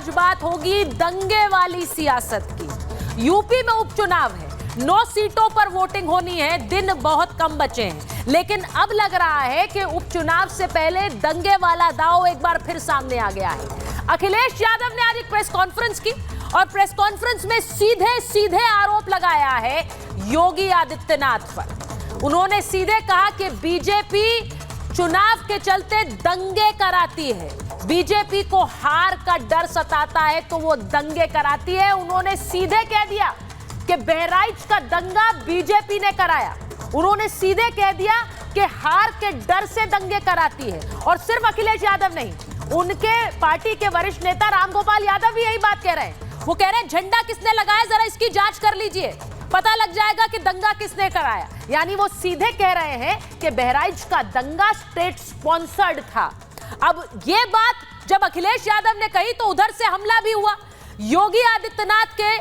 आज बात होगी दंगे वाली सियासत की। यूपी में उपचुनाव है, 9 सीटों पर वोटिंग होनी है, दिन बहुत कम बचे हैं, लेकिन अब लग रहा है कि उपचुनाव से पहले दंगे वाला दांव एक बार फिर सामने आ गया है। अखिलेश यादव ने आज एक प्रेस कॉन्फ्रेंस की और प्रेस कॉन्फ्रेंस में सीधे सीधे आरोप लगाया है योगी आदित्यनाथ पर। उन्होंने सीधे कहा कि बीजेपी चुनाव के चलते दंगे कराती है, बीजेपी को हार का डर सताता है तो वो दंगे कराती है। उन्होंने सीधे कह दिया कि बहराइच का दंगा बीजेपी ने कराया। उन्होंने सीधे कह दिया कि हार के डर से दंगे कराती है। और सिर्फ अखिलेश यादव नहीं, उनके पार्टी के वरिष्ठ नेता रामगोपाल यादव भी यही बात कह रहे हैं। वो कह रहे हैं झंडा किसने लगाया, जरा इसकी जांच कर लीजिए, पता लग जाएगा कि दंगा किसने कराया। यानी वो सीधे कह रहे हैं कि बहराइच का दंगा स्टेट स्पॉन्सर्ड था। अब ये बात जब अखिलेश यादव ने कही तो उधर से हमला भी हुआ। योगी आदित्यनाथ के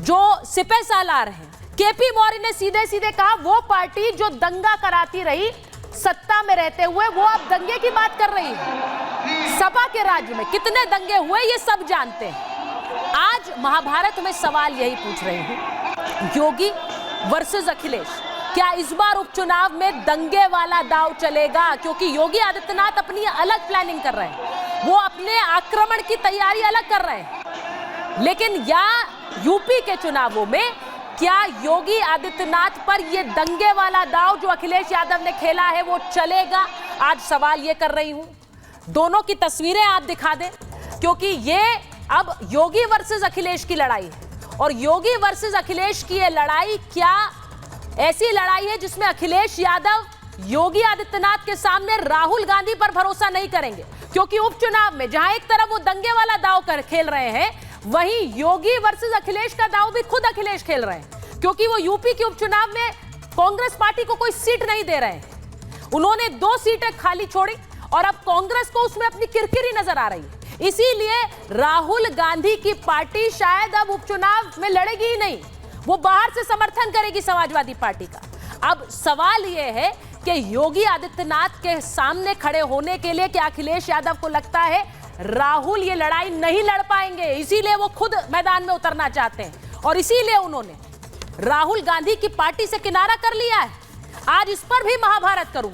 जो सिपह सालार हैं केपी मौर्य ने सीधे सीधे कहा वो पार्टी जो दंगा कराती रही सत्ता में रहते हुए, वो अब दंगे की बात कर रही है। सपा के राज्य में कितने दंगे हुए ये सब जानते हैं। आज महाभारत में सवाल यही पूछ रही हूं, योगी वर्सेस अखिलेश, क्या इस बार उपचुनाव में दंगे वाला दांव चलेगा? क्योंकि योगी आदित्यनाथ अपनी अलग प्लानिंग कर रहे हैं, वो अपने आक्रमण की तैयारी अलग कर रहे हैं, लेकिन या यूपी के चुनावों में क्या योगी आदित्यनाथ पर ये दंगे वाला दांव जो अखिलेश यादव ने खेला है वो चलेगा? आज सवाल ये कर रही हूं। दोनों की तस्वीरें आप दिखा दें, क्योंकि ये अब योगी वर्सेस अखिलेश की लड़ाई है। और योगी वर्सेस अखिलेश की ये लड़ाई क्या ऐसी लड़ाई है जिसमें अखिलेश यादव योगी आदित्यनाथ के सामने राहुल गांधी पर भरोसा नहीं करेंगे? क्योंकि उपचुनाव में जहां एक तरफ वो दंगे वाला दांव खेल रहे हैं, वहीं योगी वर्सेस अखिलेश का दांव भी खुद अखिलेश खेल रहे हैं, क्योंकि वो यूपी के उपचुनाव में कांग्रेस पार्टी को कोई सीट नहीं दे रहे हैं। उन्होंने 2 सीटें खाली छोड़ी और अब कांग्रेस को उसमें अपनी किरकिरी नजर आ रही है। इसीलिए राहुल गांधी की पार्टी शायद अब उपचुनाव में लड़ेगी ही नहीं, वो बाहर से समर्थन करेगी समाजवादी पार्टी का। अब सवाल यह है कि योगी आदित्यनाथ के सामने खड़े होने के लिए क्या अखिलेश यादव को लगता है राहुल ये लड़ाई नहीं लड़ पाएंगे, इसीलिए वो खुद मैदान में उतरना चाहते हैं और इसीलिए उन्होंने राहुल गांधी की पार्टी से किनारा कर लिया है। आज इस पर भी महाभारत करूं,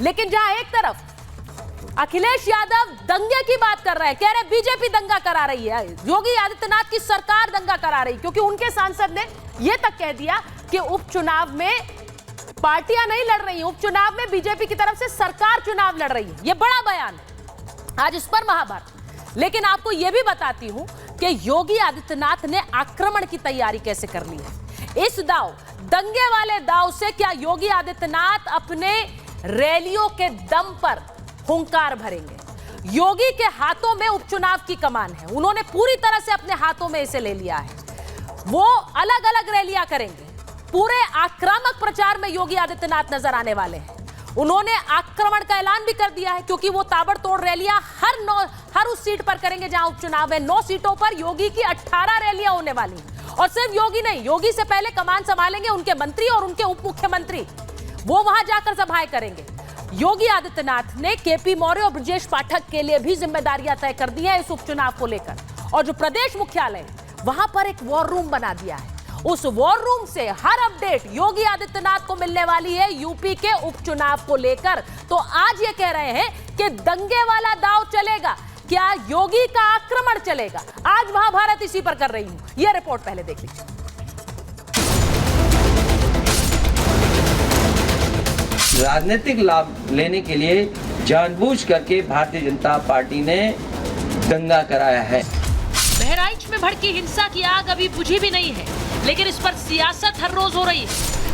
लेकिन जहां एक तरफ अखिलेश यादव दंगे की बात कर रहे हैं, कह रहे बीजेपी दंगा करा रही है, योगी आदित्यनाथ की सरकार दंगा करा रही, क्योंकि उनके सांसद ने यह तक कह दिया कि उपचुनाव में पार्टियां नहीं लड़ रही, उपचुनाव में बीजेपी की तरफ से सरकार चुनाव लड़ रही है। यह बड़ा बयान है, आज इस पर महाभारत। लेकिन आपको यह भी बताती हूं कि योगी आदित्यनाथ ने आक्रमण की तैयारी कैसे कर ली है। इस दांव, दंगे वाले दांव से क्या योगी आदित्यनाथ अपने रैलियों के दम पर हुंकार भरेंगे? योगी के हाथों में उपचुनाव की कमान है, उन्होंने पूरी तरह से अपने हाथों में इसे ले लिया है। वो अलग अलग रैलियां करेंगे, पूरे आक्रामक प्रचार में योगी आदित्यनाथ नजर आने वाले हैं। उन्होंने आक्रमण का ऐलान भी कर दिया है, क्योंकि वो ताबड़तोड़ रैलियां हर उस सीट पर करेंगे जहां उपचुनाव है। 9 सीटों पर योगी की 18 रैलियां होने वाली हैं। और सिर्फ योगी नहीं, योगी से पहले कमान संभालेंगे उनके मंत्री और उनके उप मुख्यमंत्री, वो वहां जाकर सभाएं करेंगे। योगी आदित्यनाथ ने केपी मौर्य और ब्रजेश पाठक के लिए भी जिम्मेदारियां तय कर दी है इस उपचुनाव को लेकर। और जो प्रदेश मुख्यालय है वहां पर एक वॉर रूम बना दिया है, उस वॉर रूम से हर अपडेट योगी आदित्यनाथ को मिलने वाली है यूपी के उपचुनाव को लेकर। तो आज ये कह रहे हैं कि दंगे वाला दांव चलेगा, क्या योगी का आक्रमण चलेगा? आज महाभारत इसी पर कर रही हूं, यह रिपोर्ट पहले देख लीजिए। राजनीतिक लाभ लेने के लिए जानबूझ करके भारतीय जनता पार्टी ने दंगा कराया है। बहराइच में भड़की हिंसा की आग अभी बुझी भी नहीं है, लेकिन इस पर सियासत हर रोज हो रही है।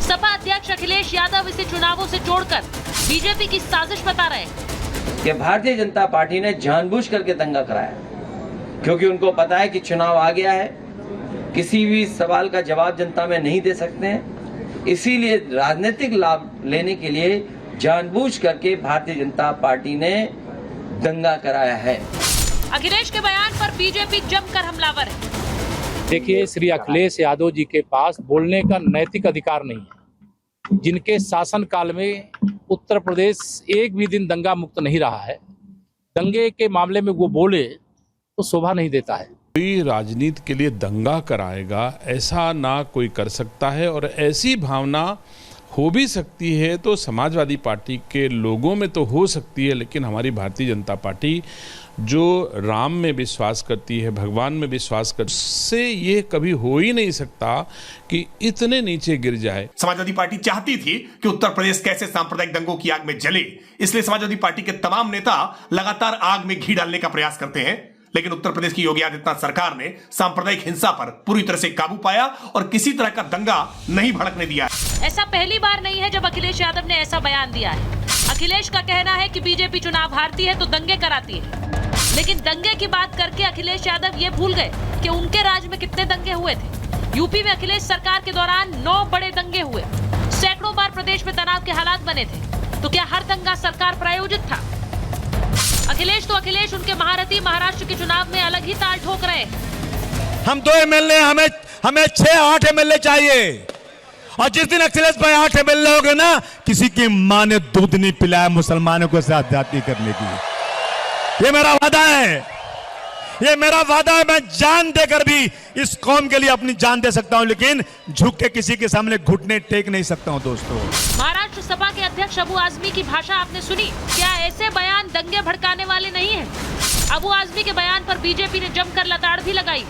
सपा अध्यक्ष अखिलेश यादव इसे चुनावों से जोड़कर बीजेपी की साजिश बता रहे हैं कि भारतीय जनता पार्टी ने जानबूझ करके दंगा कराया, क्योंकि उनको पता है कि चुनाव आ गया है, किसी भी सवाल का जवाब जनता में नहीं दे सकते हैं। इसीलिए राजनीतिक लाभ लेने के लिए जानबूझ करके भारतीय जनता पार्टी ने दंगा कराया है। अखिलेश के बयान पर बीजेपी जमकर हमलावर है। देखिए, श्री अखिलेश यादव जी के पास बोलने का नैतिक अधिकार नहीं है। जिनके शासनकाल में उत्तर प्रदेश एक भी दिन दंगा मुक्त नहीं रहा है, दंगे के मामले में वो बोले तो शोभा नहीं देता है। कोई राजनीति के लिए दंगा कराएगा ऐसा ना कोई कर सकता है, और ऐसी भावना हो भी सकती है तो समाजवादी पार्टी के लोगों में तो हो सकती है, लेकिन हमारी भारतीय जनता पार्टी जो राम में विश्वास करती है, भगवान में विश्वास करती है, उससे ये कभी हो ही नहीं सकता कि इतने नीचे गिर जाए। समाजवादी पार्टी चाहती थी कि उत्तर प्रदेश कैसे सांप्रदायिक दंगों की आग में जले, इसलिए समाजवादी पार्टी के तमाम नेता लगातार आग में घी डालने का प्रयास करते हैं। लेकिन उत्तर प्रदेश की योगी आदित्यनाथ सरकार ने सांप्रदायिक हिंसा पर पूरी तरह से काबू पाया और किसी तरह का दंगा नहीं भड़कने दिया। ऐसा पहली बार नहीं है जब अखिलेश यादव ने ऐसा बयान दिया है। अखिलेश का कहना है कि बीजेपी चुनाव हारती है तो दंगे कराती है, लेकिन दंगे की बात करके अखिलेश यादव ये भूल गए कि उनके राज में कितने दंगे हुए थे। यूपी में अखिलेश सरकार के दौरान 9 बड़े दंगे हुए, सैकड़ों बार प्रदेश में तनाव के हालात बने थे। तो क्या हर दंगा सरकार प्रायोजित था? अखिलेश तो अखिलेश उनके महारथी महाराष्ट्र के चुनाव में अलग ही ताल ठोक रहे हैं। हम 2 एमएलए, हमें 6-8 एमएलए चाहिए, और जिस दिन अखिलेश भाई 8 एमएलए हो गए ना, किसी की मां ने दूध नहीं पिलाया मुसलमानों को साथ जाति करने की। ये मेरा वादा है, ये मेरा वादा है। मैं जान देकर भी इस कौम के लिए अपनी जान दे सकता हूं, लेकिन झुक के किसी के सामने घुटने टेक नहीं सकता हूं। दोस्तों, महाराष्ट्र सपा के अध्यक्ष अबू आजमी की भाषा आपने सुनी? क्या ऐसे बयान दंगे भड़काने वाले नहीं हैं? अबू आजमी के बयान पर बीजेपी ने जमकर लताड़ भी लगाई।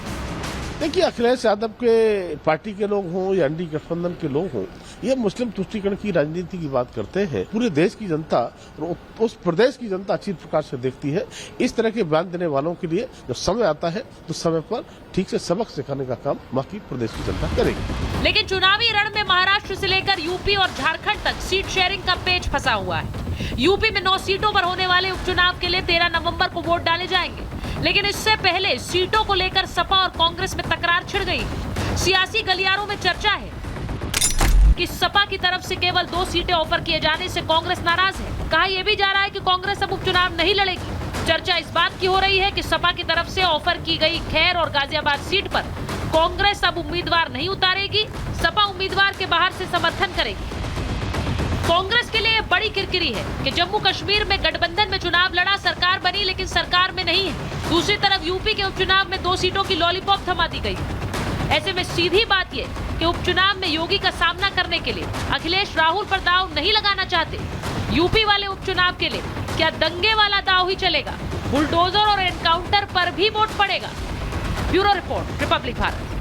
देखिए, अखिलेश यादव के पार्टी के लोग हों या एनडीए गठबंधन के लोग हों, ये मुस्लिम तुष्टीकरण की राजनीति की बात करते हैं। पूरे देश की जनता और उस प्रदेश की जनता अच्छी प्रकार से देखती है। इस तरह के बयान देने वालों के लिए जब समय आता है तो समय पर ठीक से सबक सिखाने का काम बाकी प्रदेश की जनता करेगी। लेकिन चुनावी रण में महाराष्ट्र से लेकर यूपी और झारखंड तक सीट शेयरिंग का पेच फंसा हुआ है। यूपी में 9 सीटों पर होने वाले उपचुनाव के लिए 13 नवंबर को वोट डाले जाएंगे, लेकिन इससे पहले सीटों को लेकर सपा और कांग्रेस में तकरार छिड़ गई। सियासी गलियारों में चर्चा है कि सपा की तरफ से केवल 2 सीटें ऑफर किए जाने से कांग्रेस नाराज है। कहा यह भी जा रहा है कि कांग्रेस अब उपचुनाव नहीं लड़ेगी। चर्चा इस बात की हो रही है कि सपा की तरफ से ऑफर की गई खैर और गाजियाबाद सीट पर कांग्रेस अब उम्मीदवार नहीं उतारेगी, सपा उम्मीदवार के बाहर से समर्थन करेगी। कांग्रेस के लिए बड़ी किरकिरी है कि जम्मू कश्मीर में गठबंधन में चुनाव लड़ा, सरकार बनी, लेकिन सरकार में नहीं है। दूसरी तरफ यूपी के उपचुनाव में 2 सीटों की लॉलीपॉप थमा दी गई। ऐसे में सीधी बात ये कि उपचुनाव में योगी का सामना करने के लिए अखिलेश राहुल पर दांव नहीं लगाना चाहते। यूपी वाले उपचुनाव के लिए क्या दंगे वाला दांव ही चलेगा? बुलडोजर और एनकाउंटर पर भी वोट पड़ेगा? Bureau report, Republic Bharat.